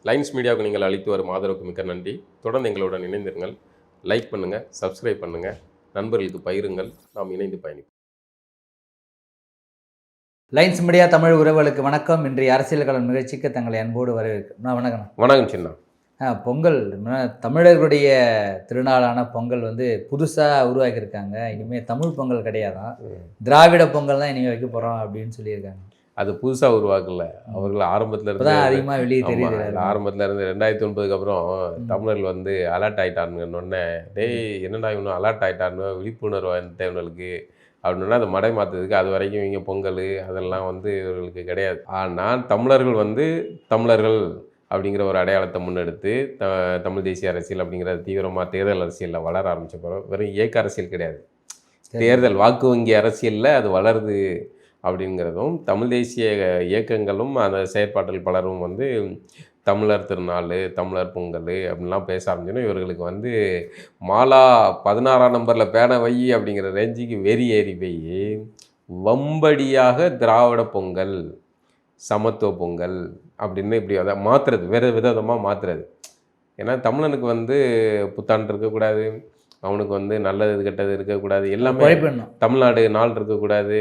Lines மீடியாவுக்கு நீங்கள் அளித்து வரும் ஆதரவுக்கு மிக்க நன்றி. தொடர்ந்து எங்களுடன் இணைந்திருங்கள். லைக் பண்ணுங்கள், சப்ஸ்கிரைப் பண்ணுங்கள், நண்பர்களுக்கு பகிருங்கள். நாம் இணைந்து பயணிப்போம். லைன்ஸ் மீடியா தமிழ் உறவுகளுக்கு வணக்கம். இன்றைய அரசியல் களம் நிகழ்ச்சிக்கு தங்களை அன்போடு வரவேற்கிறேன். வணக்கம். வணக்கம் சின்ன. பொங்கல் தமிழர்களுடைய திருநாளான பொங்கல் புதுசாக உருவாக்கியிருக்காங்க. இனிமேல் தமிழ் பொங்கல் கிடையாதான், திராவிட பொங்கல் தான் இனிமேல் வைக்க போகிறோம் அப்படின்னு சொல்லியிருக்காங்க. அது புதுசாக உருவாக்கல, அவர்கள் ஆரம்பத்தில் இருந்து அதிகமாக வெளியே தெரியுது. ஆரம்பத்தில் இருந்து 2009க்கு அப்புறம் தமிழர்கள் அலர்ட் ஆகிட்டானுங்கன்னொன்னே, டேய் என்னடா இன்னும் அலர்ட் ஆகிட்டான்னு விழிப்புணர்வு தேவர்களுக்கு அப்படின்னா அதை மடை மாற்றுறதுக்கு அது வரைக்கும் இவங்க பொங்கல் அதெல்லாம் இவர்களுக்கு கிடையாது. ஆனால் தமிழர்கள் அப்படிங்கிற ஒரு அடையாளத்தை முன்னெடுத்து தமிழ் தேசிய அரசியல் அப்படிங்கிற தீவிரமாக தேர்தல் அரசியலில் வளர ஆரம்பித்த பிறகு வெறும் இயக்க அரசியல் கிடையாது, தேர்தல் வாக்கு வங்கி அரசியலில் அது வளருது அப்படிங்கிறதும் தமிழ் தேசிய இயக்கங்களும் அந்த செயற்பாட்டில் பலரும் தமிழர் திருநாள், தமிழர் பொங்கல் அப்படின்லாம் பேச ஆரம்பிச்சோன்னா இவர்களுக்கு மாலா 16ஆம் நம்பரில் பேனை வை அப்படிங்கிற ரேஞ்சுக்கு வெறி ஏறி போய் வம்படியாக திராவிட பொங்கல், சமத்துவ பொங்கல் அப்படின்னு இப்படி அதை மாற்றுறது, வேறு விதமாக மாற்றுறது. ஏன்னா தமிழனுக்கு புத்தாண்டு இருக்கக்கூடாது, அவனுக்கு நல்லது கெட்டது இருக்கக்கூடாது, எல்லாமே தமிழ்நாடு நாள் இருக்கக்கூடாது,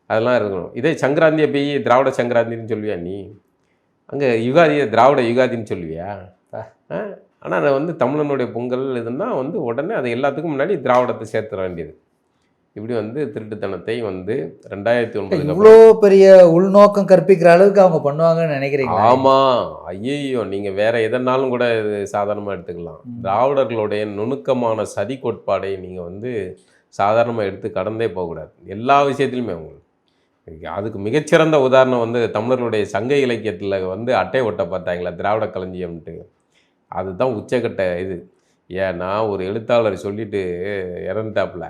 அதெல்லாம் இருக்கணும். இதே சங்கராந்தியை போய் திராவிட சங்கராந்தின்னு சொல்லுவியா நீ? அங்கே யுகாதியை திராவிட யுகாதின்னு சொல்லுவியா? ஆனால் அதை தமிழனுடைய பொங்கல் இதுன்னா உடனே அது எல்லாத்துக்கும் முன்னாடி திராவிடத்தை சேர்த்துட வேண்டியது. இப்படி திருட்டுத்தனத்தை 2009 இவ்வளோ பெரிய உள்நோக்கம் கற்பிக்கிற அளவுக்கு அவங்க பண்ணுவாங்கன்னு நினைக்கிறீங்க? ஆமாம், ஐயோ நீங்கள் வேற எதனாலும் கூட இது சாதாரணமாக எடுத்துக்கலாம். திராவிடர்களுடைய நுணுக்கமான சதி கோட்பாடை நீங்கள் சாதாரணமாக எடுத்து கடந்தே போகக்கூடாது. எல்லா விஷயத்துலையுமே உங்களுக்கு அதுக்கு மிகச்சிறந்த உதாரணம் தமிழர்களுடைய சங்க இலக்கியத்தில் அட்டை ஒட்ட பார்த்தாங்களா திராவிட களஞ்சியம்ன்ட்டு, அதுதான் உச்சக்கட்ட இது. ஏன்னா ஒரு எழுத்தாளர் சொல்லிட்டு இறந்துட்டாப்புல,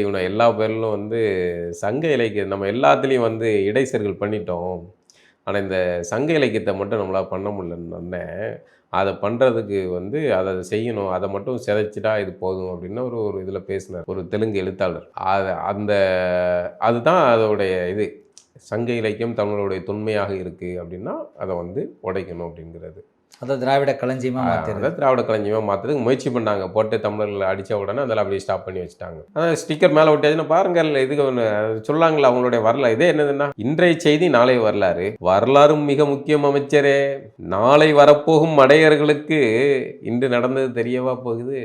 இவனை எல்லா பேரிலும் சங்க இலக்கியம் நம்ம எல்லாத்துலேயும் இடைச்சர்கள் பண்ணிட்டோம், ஆனால் இந்த சங்க இலக்கியத்தை மட்டும் நம்மளால் பண்ண முடியலன்னொன்னே அதை பண்ணுறதுக்கு அதை செய்யணும், அதை மட்டும் சிதைச்சிட்டா இது போதும் அப்படின்னு ஒரு இதில் பேசினார் ஒரு தெலுங்கு எழுத்தாளர். அதுதான் அதோடைய இது. சங்க இலக்கியம் தமிழருடைய தொன்மையாக இருக்குது அப்படின்னா அதை உடைக்கணும் அப்படிங்கிறது. அதை திராவிட களஞ்சியமாக மாற்றுறது, அதை திராவிட களஞ்சியமாக மாற்றுறதுக்கு முயற்சி பண்ணாங்க. போட்டு தமிழர்கள் அடித்த உடனே அதில் அப்படியே ஸ்டாப் பண்ணி வச்சுட்டாங்க. அதான் ஸ்டிக்கர் மேலே ஒட்டியாச்சுன்னா பாருங்கள், இதுக்கு ஒன்று சொல்லாங்களா அவங்களுடைய வரலாறு. இதே என்னதுன்னா, இன்றைய செய்தி நாளை வரலாறு, வரலாறும் மிக முக்கியம் அமைச்சரே, நாளை வரப்போகும் மடையர்களுக்கு இன்று நடந்தது தெரியவா போகுது.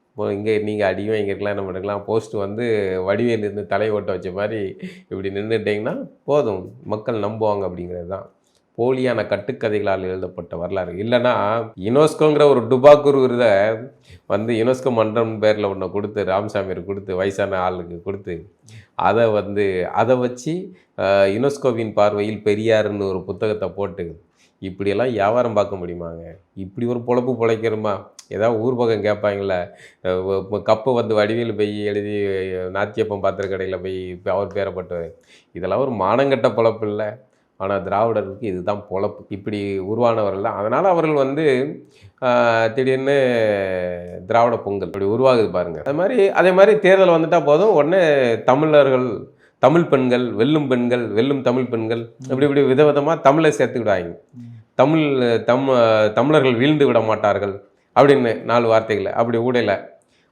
இப்போ இங்கே நீங்கள் அடியும் இங்கேருக்கலாம் என்ன பண்ணிக்கலாம், போஸ்ட் வடிவேல் இருந்து தலை ஓட்ட வச்ச மாதிரி இப்படி நின்றுட்டிங்கன்னா போதும், மக்கள் நம்புவாங்க அப்படிங்கிறது தான். போலியான கட்டுக்கதைகளால் எழுதப்பட்ட வரலாறு. இல்லைன்னா யுனெஸ்கோங்கிற ஒரு டுபாக்கூர் விருதை யுனெஸ்கோ மன்றம் பேரில் ஒன்று கொடுத்து ராமசாமியர் கொடுத்து வயசான ஆளுக்கு கொடுத்து அதை வச்சு யுனெஸ்கோவின் பார்வையில் பெரியாருன்னு ஒரு புத்தகத்தை போட்டு இப்படியெல்லாம் வியாபாரம் பார்க்க முடியுமாங்க? இப்படி ஒரு பொழப்பு பிழைக்கிறோமா? ஏதாவது ஊர் பக்கம் கேட்பாங்கள, கப்பை வடிவேல் போய் எழுதி நாத்தியப்பம் பாத்திர கடையில் போய் அவர் பேரப்பட்டு, இதெல்லாம் ஒரு மானங்கட்ட பொழப்பு இல்லை. ஆனால் திராவிடருக்கு இதுதான் பொழப்பு. இப்படி உருவானவர்கள் தான். அதனால் அவர்கள் திடீர்னு திராவிட பொங்கல் இப்படி உருவாகுது பாருங்கள். அதே மாதிரி தேர்தல் வந்துட்டால் போதும், உடனே தமிழர்கள், தமிழ் பெண்கள், வெல்லும் தமிழ் பெண்கள் இப்படி விதவிதமாக தமிழை சேர்த்துக்கிடுவாங்க. தமிழர்கள் வீழ்ந்து விட மாட்டார்கள் அப்படின்னு 4 வார்த்தைகளை அப்படி ஊடையில்.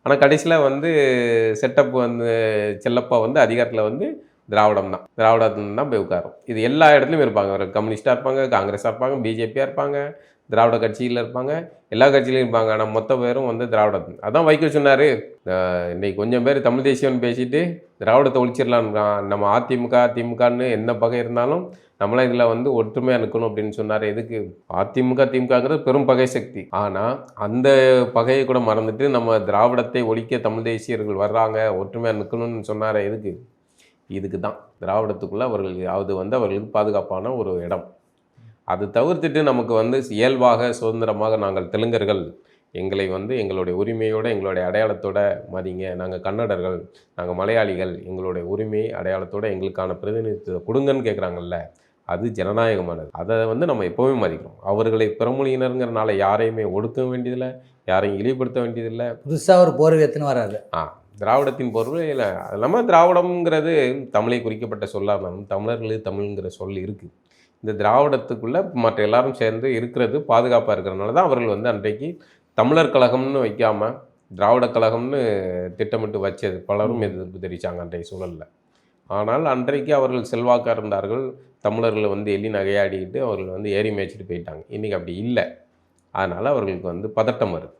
ஆனால் கடைசியில் செட்டப் செல்லப்பா அதிகாரத்தில் திராவிடம் தான் போய் உட்காரும். இது எல்லா இடத்துலையும் இருப்பாங்க. ஒரு கம்யூனிஸ்டாக இருப்பாங்க, காங்கிரஸாக இருப்பாங்க, பிஜேபியாக இருப்பாங்க, திராவிட கட்சியில் இருப்பாங்க, எல்லா கட்சியிலையும் இருப்பாங்க. ஆனால் மொத்த பேரும் திராவிடம். அதான் வைக்க சொன்னார். இன்றைக்கி கொஞ்சம் பேர் தமிழ் தேசியம்னு பேசிட்டு திராவிடத்தை ஒழிச்சிடலான்னு, நம்ம திமுகன்னு என்ன பகை இருந்தாலும் நம்மளாம் இதில் ஒற்றுமையாக நிற்கணும் அப்படின்னு சொன்னார். எதுக்கு? திமுகங்கிறது பெரும் பகை சக்தி. ஆனால் அந்த பகையை கூட மறந்துட்டு நம்ம திராவிடத்தை ஒழிக்க தமிழ் தேசியர்கள் வர்றாங்க, ஒற்றுமையாக நிற்கணும்னு சொன்னார். எதுக்கு? இதுக்கு தான். திராவிடத்துக்குள்ளே அவர்களுக்கு அவர்களுக்கு பாதுகாப்பான ஒரு இடம். அது தவிர்த்துட்டு நமக்கு இயல்பாக சுதந்திரமாக நாங்கள் தெலுங்கர்கள், எங்களை எங்களுடைய உரிமையோடு எங்களுடைய அடையாளத்தோட மதிங்க, நாங்கள் கன்னடர்கள், நாங்கள் மலையாளிகள், எங்களுடைய உரிமை அடையாளத்தோடு எங்களுக்கான பிரதிநிதித்துவத்தை கொடுங்கன்னு கேட்குறாங்கல்ல, அது ஜனநாயகமானது. அதை நம்ம எப்போவுமே மதிக்கிறோம். அவர்களை பிறமொழியினருங்கிறனால யாரையுமே ஒடுக்க வேண்டியதில்லை, யாரையும் இழிவுபடுத்த வேண்டியதில்லை. புதுசாக ஒரு போர்வை எத்துன்னு வராது. திராவிடத்தின் பொருள் அது இல்லாமல் திராவிடம்ங்கிறது தமிழை குறிக்கப்பட்ட சொல்லாக இருந்தாலும் தமிழர்களுக்கு தமிழ்ங்கிற சொல் இருக்குது. இந்த திராவிடத்துக்குள்ளே மற்ற எல்லாரும் சேர்ந்து இருக்கிறது பாதுகாப்பாக இருக்கிறனால தான் அவர்கள் வந்து அன்றைக்கு தமிழர் கழகம்னு வைக்காமல் திராவிட கழகம்னு திட்டமிட்டு வச்சது. பலரும் எதிர்ப்பு தெரிவித்தாங்க அன்றைய சூழலில். ஆனால் அன்றைக்கு அவர்கள் செல்வாக்காக இருந்தார்கள். தமிழர்களை வந்து எள்ளி நகையாடிக்கிட்டு அவர்கள் வந்து ஏறி மேய்ச்சிட்டு போயிட்டாங்க. இன்றைக்கி அப்படி இல்லை. அதனால் அவர்களுக்கு வந்து பதட்டம் வருது.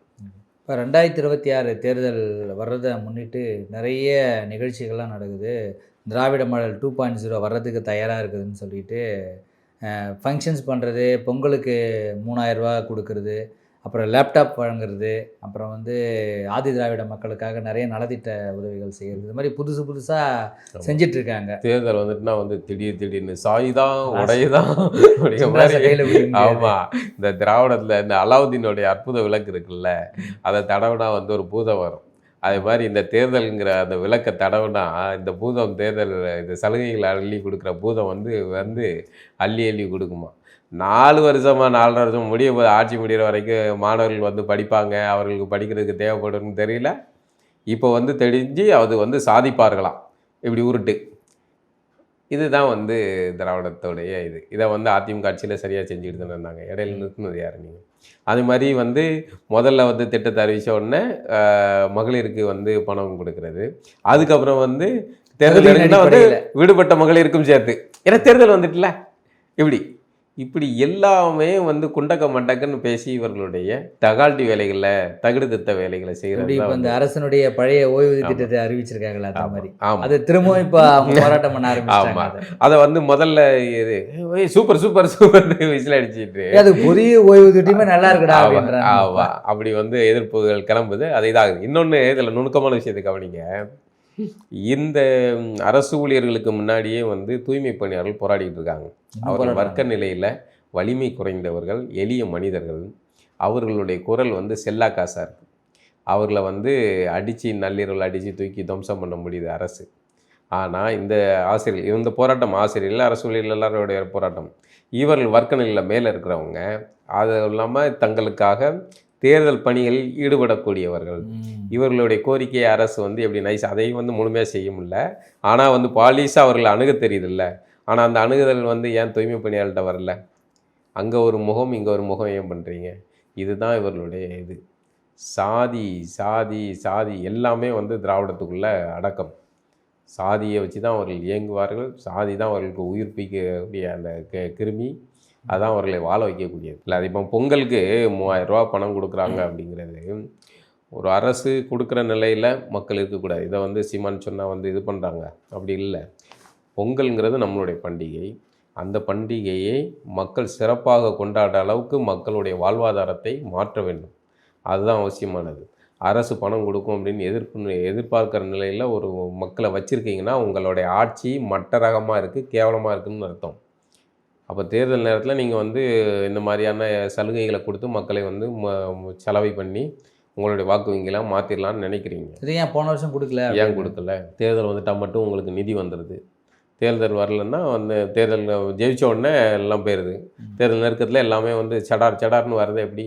இப்போ 2026 தேர்தல் வர்றதை முன்னிட்டு நிறைய நிகழ்ச்சிகள்லாம் நடக்குது. திராவிட மாடல் 2.0 வர்றதுக்கு தயாராக இருக்குதுன்னு சொல்லிட்டு ஃபங்க்ஷன்ஸ் பண்ணுறது, பொங்கலுக்கு 3000 ரூபா கொடுக்கறது, அப்புறம் லேப்டாப் வழங்குறது, அப்புறம் வந்து ஆதி திராவிட மக்களுக்காக நிறைய நலத்திட்ட உதவிகள் செய்கிறது, இது மாதிரி புதுசு புதுசாக செஞ்சிட்ருக்காங்க. தேர்தல் வந்துட்டுனா வந்து திடீர்னு சாயுதான் உடையதான் கையில். ஆமாம், இந்த திராவிடத்தில் இந்த அலாவுதீனுடைய அற்புத விளக்கு இருக்குல்ல, அதை தடவுனா வந்து ஒரு பூதம் வரும். அதே மாதிரி இந்த தேர்தலுங்கிற அந்த விளக்கை தடவுனா இந்த பூதம் தேர்தல் இந்த சலுகைகளை அள்ளி கொடுக்குற பூதம் வந்து அள்ளி அள்ளி கொடுக்குமா. 4 வருஷமா 4.5 வருஷம் ஆட்சி முடிகிற வரைக்கும் மாணவர்கள் வந்து படிப்பாங்க, அவர்களுக்கு படிக்கிறதுக்கு தேவைப்படும்னு தெரியல. இப்போ வந்து தெரிஞ்சு அது வந்து சாதிப்பார்களாம் இப்படி உருட்டு. இதுதான் வந்து திராவிடத்தோடைய இதை வந்து அதிமுக ஆட்சியில் சரியாக செஞ்சுக்கிட்டு தானே இருந்தாங்க. இடையில நிறுத்தினது யார் நீங்கள்? அது மாதிரி வந்து முதல்ல வந்து திட்டத்தை அறிவித்த உடனே மகளிருக்கு வந்து பணம் கொடுக்கறது, அதுக்கப்புறம் வந்து தேர்தல் வந்து விடுபட்ட மகளிருக்கும் சேர்த்து, ஏன்னா தேர்தல் வந்துட்டுல இப்படி எல்லாமே வந்து குண்டக்க மண்டக்கன்னு பேசி இவர்களுடைய தகால்டி வேலைகளை தகுடு திட்ட வேலைகளை செய்யறது. இப்போ இந்த அரசனுடைய பழைய ஓய்வூதிய திட்டத்தை அறிவிச்சிருக்காங்களா அந்த மாதிரி, அது திரும்பவும் இப்போ அவங்க போராட்டம் பண்ண ஆரம்பிச்சாங்க. அதை வந்து முதல்ல இது சூப்பர் சூப்பர் சூப்பர் விசில் அடிச்சுட்டு அது புதிய ஓய்வூதிய திட்டமே நல்லா இருக்குடா அப்படி வந்து எதிர்ப்புகள் கிளம்புது. அது இதாகுது. இன்னொன்று இதில் நுணுக்கமான விஷயத்தை கவனிங்க. இந்த அரசு ஊழியர்களுக்கு முன்னாடியே வந்து தூய்மை பணியாளர்கள் போராடிட்டு இருக்காங்க. அவர்கள் வர்க்க நிலையில் வலிமை குறைந்தவர்கள், எளிய மனிதர்கள். அவர்களுடைய குரல் வந்து செல்லா காசாக இருக்குது. அவர்களை வந்து அடித்து நள்ளிரவில் அடித்து தூக்கி துவம்சம் பண்ண முடியுது அரசு. ஆனால் இந்த ஆசிரியர்கள், இந்த போராட்டம் ஆசிரியர்கள் அரசு ஊழியர்கள் எல்லாருடைய போராட்டம். இவர்கள் வர்க்க நிலையில் மேலே இருக்கிறவங்க, அது இல்லாமல் தங்களுக்காக தேர்தல் பணிகளில் ஈடுபடக்கூடியவர்கள். இவர்களுடைய கோரிக்கையை அரசு வந்து எப்படி நைஸ் அதையும் வந்து முழுமையாக செய்ய முடியல. ஆனால் வந்து பாலிஸாக அவர்களை அணுக தெரியுதில்ல. ஆனால் அந்த அணுகுதல் வந்து ஏன் தூய்மை பணியாளர்கிட்ட வரல? அங்கே ஒரு முகம் இங்கே ஒரு முகம் ஏன் பண்ணுறீங்க? இதுதான் இவர்களுடைய இது. சாதி சாதி சாதி எல்லாமே வந்து திராவிடத்துக்குள்ளே அடக்கம். சாதியை வச்சு தான் அவர்கள் இயங்குவார்கள். சாதி தான் அவர்களுக்கு உயிர்ப்பிக்கக்கூடிய அந்த கிருமி. அதான் அவர்களை வாழ வைக்கக்கூடியது. இல்லை, அது இப்போ பொங்கலுக்கு 3000 ரூபா பணம் கொடுக்குறாங்க அப்படிங்கிறது ஒரு அரசு கொடுக்குற நிலையில் மக்கள் இருக்கக்கூடாது. இதை வந்து சீமான் சொன்னால் வந்து இது பண்ணுறாங்க, அப்படி இல்லை. பொங்கல்ங்கிறது நம்மளுடைய பண்டிகை. அந்த பண்டிகையை மக்கள் சிறப்பாக கொண்டாட அளவுக்கு மக்களுடைய வாழ்வாதாரத்தை மாற்ற வேண்டும். அதுதான் அவசியமானது. அரசு பணம் கொடுக்கும் அப்படின்னு எதிர்பார்க்குற நிலையில் ஒரு மக்களை வச்சுருக்கீங்கன்னா உங்களுடைய ஆட்சி மட்ட ரகமாக இருக்குது, கேவலமாக இருக்குதுன்னு அர்த்தம். அப்போ தேர்தல் நேரத்தில் நீங்கள் வந்து இந்த மாதிரியான சலுகைகளை கொடுத்து மக்களை வந்து செலவை பண்ணி உங்களுடைய வாக்கு வங்கிலாம் மாற்றிடலான்னு நினைக்கிறீங்க. இது ஏன் போன வருஷம் கொடுக்கல? ஏன் கொடுக்கல? தேர்தல் வந்துட்டால் மட்டும் உங்களுக்கு நிதி வந்துடுது. தேர்தல் வரலன்னா வந்து தேர்தல் ஜெயிச்ச உடனே எல்லாம் போயிடுது. தேர்தல் நெருக்கத்தில் எல்லாமே வந்து சடார்னு வர்றது எப்படி?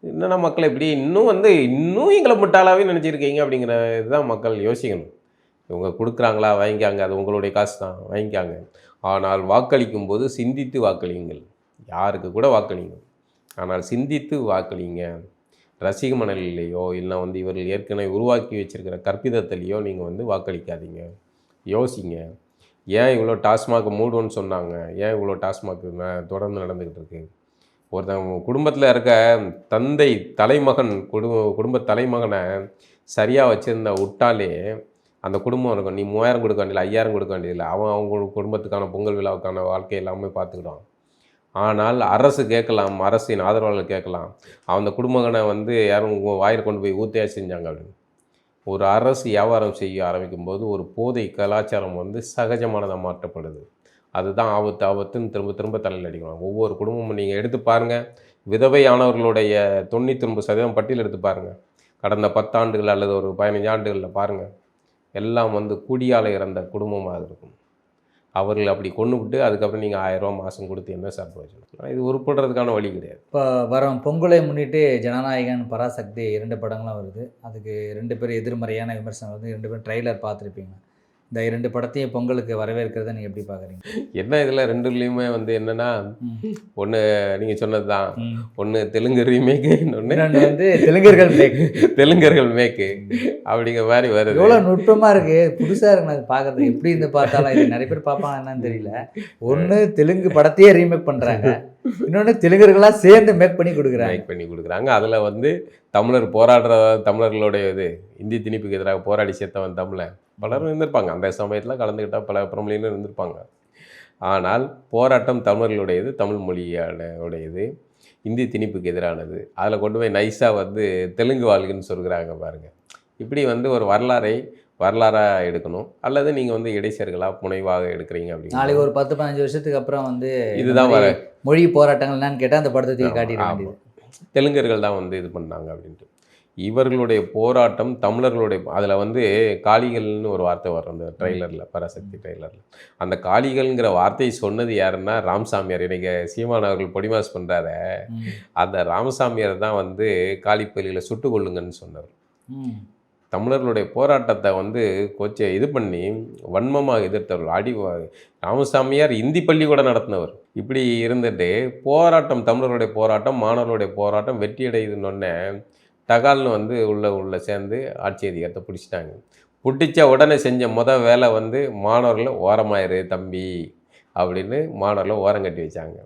என்னென்னா மக்களை இப்படி இன்னும் எங்களை முட்டாளாவே நினச்சிருக்கீங்க அப்படிங்கிற இதுதான் மக்கள் யோசிக்கணும். இவங்க கொடுக்குறாங்களா, வாங்கிக்காங்க, அது உங்களுடைய காசு தான், வாங்கிக்காங்க. ஆனால் வாக்களிக்கும் போது சிந்தித்து வாக்களியுங்கள். யாருக்கு கூட வாக்களிங்க, ஆனால் சிந்தித்து வாக்களிங்க. ரசிக மணலிலேயோ இல்லை வந்து இவர்கள் ஏற்கனவே உருவாக்கி வச்சுருக்கிற கற்பிதத்திலேயோ நீங்கள் வந்து வாக்களிக்காதீங்க. யோசிங்க. ஏன் இவ்வளோ டாஸ்மாக் மூடுன்னு சொன்னாங்க? ஏன் இவ்வளோ டாஸ்மாக் தொடர்ந்து நடந்துக்கிட்டு இருக்கு? ஒருத்தவங்க குடும்பத்தில் இருக்க தந்தை தலைமகன் குடும்ப தலைமகனை சரியாக வச்சுருந்த விட்டாலே அந்த குடும்பம் இருக்கும். நீ 3000 கொடுக்க வேண்டியதில்லை, 5000 கொடுக்க வேண்டியதில்லை. அவங்க குடும்பத்துக்கான பொங்கல் விழாவுக்கான வாழ்க்கை எல்லாமே பார்த்துக்கிட்டான். ஆனால் அரசு கேட்கலாம், அரசின் ஆதரவாளர்கள் கேட்கலாம், அந்த குடும்பங்களை வந்து யாரும் வாயில் கொண்டு போய் ஊத்தையாக செஞ்சாங்க அப்படின்னு. ஒரு அரசு வியாபாரம் செய்ய ஆரம்பிக்கும் போது ஒரு போதை கலாச்சாரம் வந்து சகஜமானதாக மாற்றப்படுது. அதுதான் ஆபத்துன்னு திரும்ப திரும்ப தலையில் அடிக்கணும். ஒவ்வொரு குடும்பமும் நீங்கள் எடுத்து பாருங்கள். விதவையானவர்களுடைய 99% பட்டியல் எடுத்து பாருங்கள். கடந்த 10 ஆண்டுகள் அல்லது ஒரு 15 ஆண்டுகளில் பாருங்கள். எல்லாம் வந்து குடியால் இறந்த குடும்பமாக இருக்கும். அவர்கள் அப்படி கொண்டு விட்டு அதுக்கப்புறம் நீங்கள் 1000 ரூபா மாதம் கொடுத்து என்ன சார் பிரயோஜனம்? இது உருப்படுறதுக்கான வழி கிடையாது. இப்போ வரும் பொங்கலை முன்னிட்டு ஜனநாயகன், பராசக்தி 2 படங்களும் வருது. அதுக்கு 2 பேர் எதிர்மறையான விமர்சனம் வந்து 2 பேரும் ட்ரெய்லர் பார்த்துருப்பீங்க. இந்த 2 படத்தையும் பொங்கலுக்கு வரவேற்கிறத நீங்கள் எப்படி பார்க்குறீங்க? என்ன இதில் ரெண்டுலேயுமே வந்து என்னென்னா, ஒன்று நீங்கள் சொன்னது தான், ம். ஒன்று தெலுங்கு ரீமேக்கு, இன்னொன்று இன்னொன்று வந்து தெலுங்கர்கள் மேக்கு. தெலுங்கர்கள் மேக்கு அப்படிங்கிற மாதிரி வருது. எவ்வளோ நுட்பமாக இருக்குது, புதுசாக இருக்கு அது பார்க்குறது. எப்படி இருந்து பார்த்தாலும் இது நிறைய பேர் பார்ப்பாங்க என்னன்னு தெரியல. ஒன்று தெலுங்கு படத்தையே ரீமேக் பண்ணுறாங்க, இன்னொன்று தெலுங்கர்களாக சேர்ந்து மேக் பண்ணி கொடுக்குறாங்க. மேக் பண்ணி கொடுக்குறாங்க. அதில் வந்து தமிழர் போராடுற தமிழர்களுடைய இது இந்தி திணிப்புக்கு எதிராக போராடி சேர்த்தவன் தமிழன் பலரும் இருந்திருப்பாங்க. அந்த சமயத்தில் கலந்துக்கிட்டால் பல பிரபலியனும் இருந்திருப்பாங்க. ஆனால் போராட்டம் தமிழர்களுடையது, தமிழ் மொழியுடையது, இந்தி திணிப்புக்கு எதிரானது. அதில் கொண்டு போய் நைஸாக வந்து தெலுங்கு வாழ்குன்னு சொல்கிறாங்க பாருங்கள். இப்படி வந்து ஒரு வரலாறாக எடுக்கணும், அல்லது நீங்கள் வந்து இடைச்சர்களாக புனைவாக எடுக்கிறீங்க அப்படின்னு. நாளைக்கு ஒரு 10-15 வருஷத்துக்கு அப்புறம் வந்து இதுதான் வர மொழி போராட்டங்கள் என்னன்னு கேட்டால் அந்த படத்தை தூக்கி காட்டிட வேண்டியது. தெலுங்கர்கள் தான் வந்து இது பண்ணாங்க அப்படின்ட்டு. இவர்களுடைய போராட்டம் தமிழர்களுடைய அதில் வந்து காளிகள்னு ஒரு வார்த்தை வரும் அந்த ட்ரெய்லரில், பராசக்தி ட்ரெய்லரில். அந்த காளிகள்ங்கிற வார்த்தையை சொன்னது யாருன்னா ராமசாமியார். இன்றைக்கி சீமான் அவர்கள் பொடிமாஸ் பண்ணுறாரு, அந்த ராமசாமியார் தான் வந்து காளிப்பள்ளியில் சுட்டு கொள்ளுங்கன்னு சொன்னார். தமிழர்களுடைய போராட்டத்தை வந்து கொஞ்சம் இது பண்ணி வன்மமாக எதிர்த்தவர்கள். ராமசாமியார் இந்தி பள்ளி கூட நடத்தினவர். இப்படி இருந்துட்டு போராட்டம், தமிழர்களுடைய போராட்டம், மாணவர்களுடைய போராட்டம் வெற்றி அடையுதுன்னொன்னே டகால்னு வந்து உள்ள சேர்ந்து ஆட்சி அதிகாரத்தை பிடிச்சிட்டாங்க. பிடிச்ச உடனே செஞ்ச வேலை வந்து மாணவர்களை ஓரமாயிரு தம்பி அப்படின்னு மாணவர்களை ஓரங்கட்டி வச்சாங்க.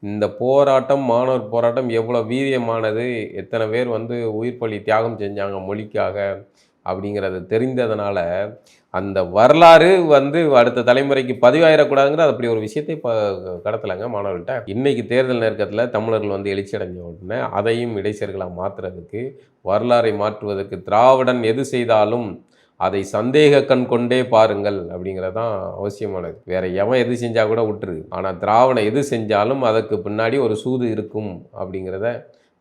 இந்த போராட்டம், மாணவர் போராட்டம் எவ்வளோ வீரியமானது, எத்தனை பேர் வந்து உயிர் பலி தியாகம் செஞ்சாங்க மொழிக்காக அப்படிங்கிறது தெரிந்ததுனால அந்த வரலாறு வந்து அடுத்த தலைமுறைக்கு பதிவாயிடக்கூடாதுங்கிற அப்படி ஒரு விஷயத்தை இப்போ கடத்தலைங்க மாணவர்கள்ட்ட. இன்றைக்கி தேர்தல் நெருக்கத்தில் தமிழர்கள் வந்து எழுச்சி அடைஞ்ச உடனே அதையும் இடைச்சர்களாக மாற்றுறதுக்கு, வரலாறை மாற்றுவதற்கு திராவிடன் எது செய்தாலும் அதை சந்தேக கண் கொண்டே பாருங்கள் அப்படிங்கிறதான் அவசியமானது. வேற எவன் எது செஞ்சால் கூட விட்டுரு, ஆனால் திராவிடம் எது செஞ்சாலும் அதற்கு பின்னாடி ஒரு சூது இருக்கும் அப்படிங்கிறத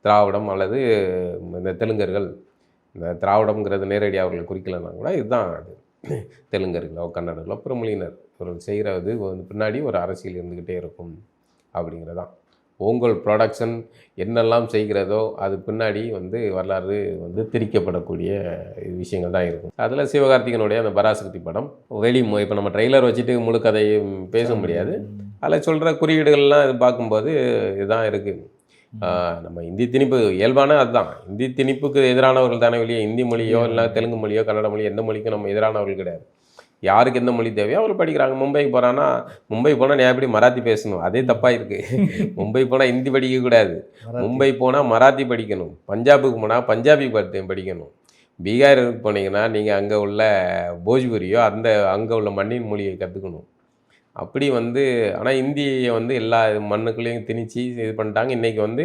திராவிடம் அல்லது இந்த தெலுங்கர்கள், இந்த திராவிடம்ங்கிறது நேரடியாக அவர்கள் குறிக்கலைன்னா கூட இதுதான் அது. தெலுங்கர்களோ கன்னடர்களோ பிறமொழியினர் இவர்கள் செய்கிறது வந்து பின்னாடி ஒரு அரசியல் இருந்துக்கிட்டே இருக்கும் அப்படிங்கிறதான். உங்கள் ப்ரொடக்ஷன் என்னெல்லாம் செய்கிறதோ அது பின்னாடி வந்து வரலாறு வந்து திரிக்கப்படக்கூடிய விஷயங்கள் தான் இருக்கும். அதில் சிவகார்த்திகனுடைய அந்த பராசக்தி படம் இப்போ நம்ம ட்ரெய்லர் வச்சுட்டு முழு கதையை பேச முடியாது. அதில் சொல்கிற குறியீடுகள்லாம் இது பார்க்கும்போது இதுதான் இருக்குது. நம்ம இந்தி திணிப்பு இயல்பான அதுதான். இந்தி திணிப்புக்கு எதிரானவர்கள் தானே வெளியே. இந்தி மொழியோ இல்லை தெலுங்கு மொழியோ கன்னட மொழியோ எந்த மொழிக்கும் நம்ம எதிரானவர்கள் கிடையாது. யாருக்கு எந்த மொழி தேவையோ அவர் படிக்கிறாங்க. மும்பைக்கு போகிறான்னா மும்பை போனால் நீ எப்படி மராத்தி பேசணும், அதே தப்பாக இருக்குது. மும்பை போனால் ஹிந்தி படிக்கக்கூடாது, மும்பை போனால் மராத்தி படிக்கணும். பஞ்சாபுக்கு போனால் பஞ்சாபி படிக்கணும். பீகாருக்கு போனீங்கன்னா நீங்கள் அங்கே உள்ள போஜ்புரியோ அங்கே உள்ள மண்ணின் மொழியை கற்றுக்கணும். அப்படி வந்து ஆனால் இந்தியை வந்து எல்லா மண்ணுக்குள்ளேயும் திணிச்சு இது பண்ணிட்டாங்க. இன்றைக்கி வந்து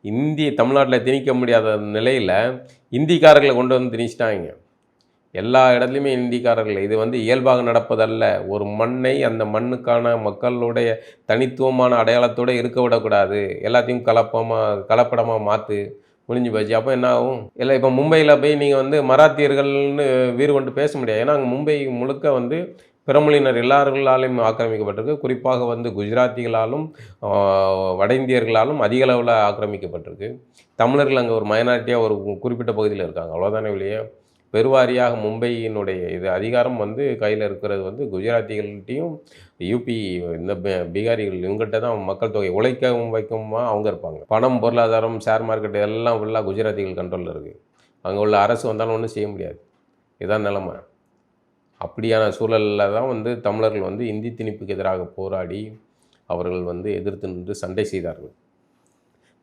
இந்தி தமிழ்நாட்டில் திணிக்க முடியாத நிலையில் இந்திக்காரர்களை கொண்டு வந்து திணிச்சிட்டாங்க. எல்லா இடத்துலையுமே இந்திக்காரர்கள். இது வந்து இயல்பாக நடப்பதல்ல. ஒரு மண்ணை அந்த மண்ணுக்கான மக்களுடைய தனித்துவமான அடையாளத்தோடு இருக்க விடக்கூடாது. எல்லாத்தையும் கலப்படமாக மாற்று முடிஞ்சு போச்சு. அப்போ என்ன ஆகும்? இல்லை இப்போ மும்பையில் போய் நீங்கள் வந்து மராத்தியர்கள்னு வீறு கொண்டு பேச முடியாது. ஏன்னா அங்கே மும்பை முழுக்க வந்து பிறமொழியினர் எல்லார்களாலும் ஆக்கிரமிக்கப்பட்டிருக்கு. குறிப்பாக வந்து குஜராத்திகளாலும் வட இந்தியர்களாலும் அதிக அளவில் ஆக்கிரமிக்கப்பட்டிருக்கு. தமிழர்கள் அங்கே ஒரு மைனாரிட்டியாக ஒரு குறிப்பிட்ட பகுதியில் இருக்காங்க, அவ்வளோதானே வெளியே. பெருவாரியாக மும்பையினுடைய இது அதிகாரம் வந்து கையில் இருக்கிறது வந்து குஜராத்திகள்கிட்டையும் யூபி இந்த பீகாரிகள் இவங்ககிட்ட தான் மக்கள் தொகை உழைக்கவும் வைக்கவுமா அவங்க இருப்பாங்க. பணம், பொருளாதாரம், ஷேர் மார்க்கெட் எல்லாம் ஃபுல்லாக குஜராத்திகள் கண்ட்ரோலில் இருக்குது. அங்கே உள்ள அரசு வந்தாலும் ஒன்றும் செய்ய முடியாது. இதுதான் நிலைமை. அப்படியான சூழலில் தான் வந்து தமிழர்கள் வந்து இந்தி திணிப்புக்கு எதிராக போராடி அவர்கள் வந்து எதிர்த்து நின்று சண்டை செய்தார்கள்.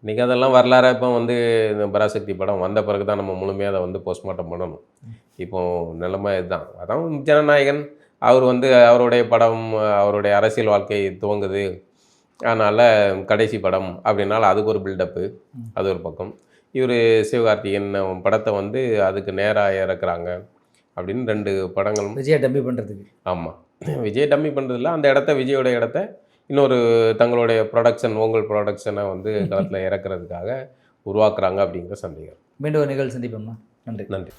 இன்றைக்கி அதெல்லாம் வரலாறாக இப்போ வந்து இந்த பராசக்தி படம் வந்த பிறகு தான் நம்ம முழுமையாக அதை வந்து போஸ்ட்மார்ட்டம் பண்ணணும். இப்போது நிலைமை இதுதான். அதான் ஜனநாயகன் அவர் வந்து அவருடைய படம், அவருடைய அரசியல் வாழ்க்கை துவங்குது, அதனால் கடைசி படம் அப்படின்னால அதுக்கு ஒரு பில்டப்பு, அது ஒரு பக்கம். இவர் சிவகார்த்திகேயன் படத்தை வந்து அதுக்கு நேராக இறக்குறாங்க அப்படின்னு 2 படங்களும் விஜயை டம்மி பண்ணுறதுக்கு. ஆமாம், விஜயை டம்மி பண்ணுறதில்ல, அந்த இடத்த விஜயோட இடத்த இன்னொரு தங்களுடைய ப்ரொடக்ஷன், உங்கள் ப்ரொடக்ஷனை வந்து களத்தில் இறக்குறதுக்காக உருவாக்குறாங்க அப்படிங்கிற சந்தேகம். மீண்டும் ஒரு நிகழ்ச்சி சந்திப்போம்னா. நன்றி.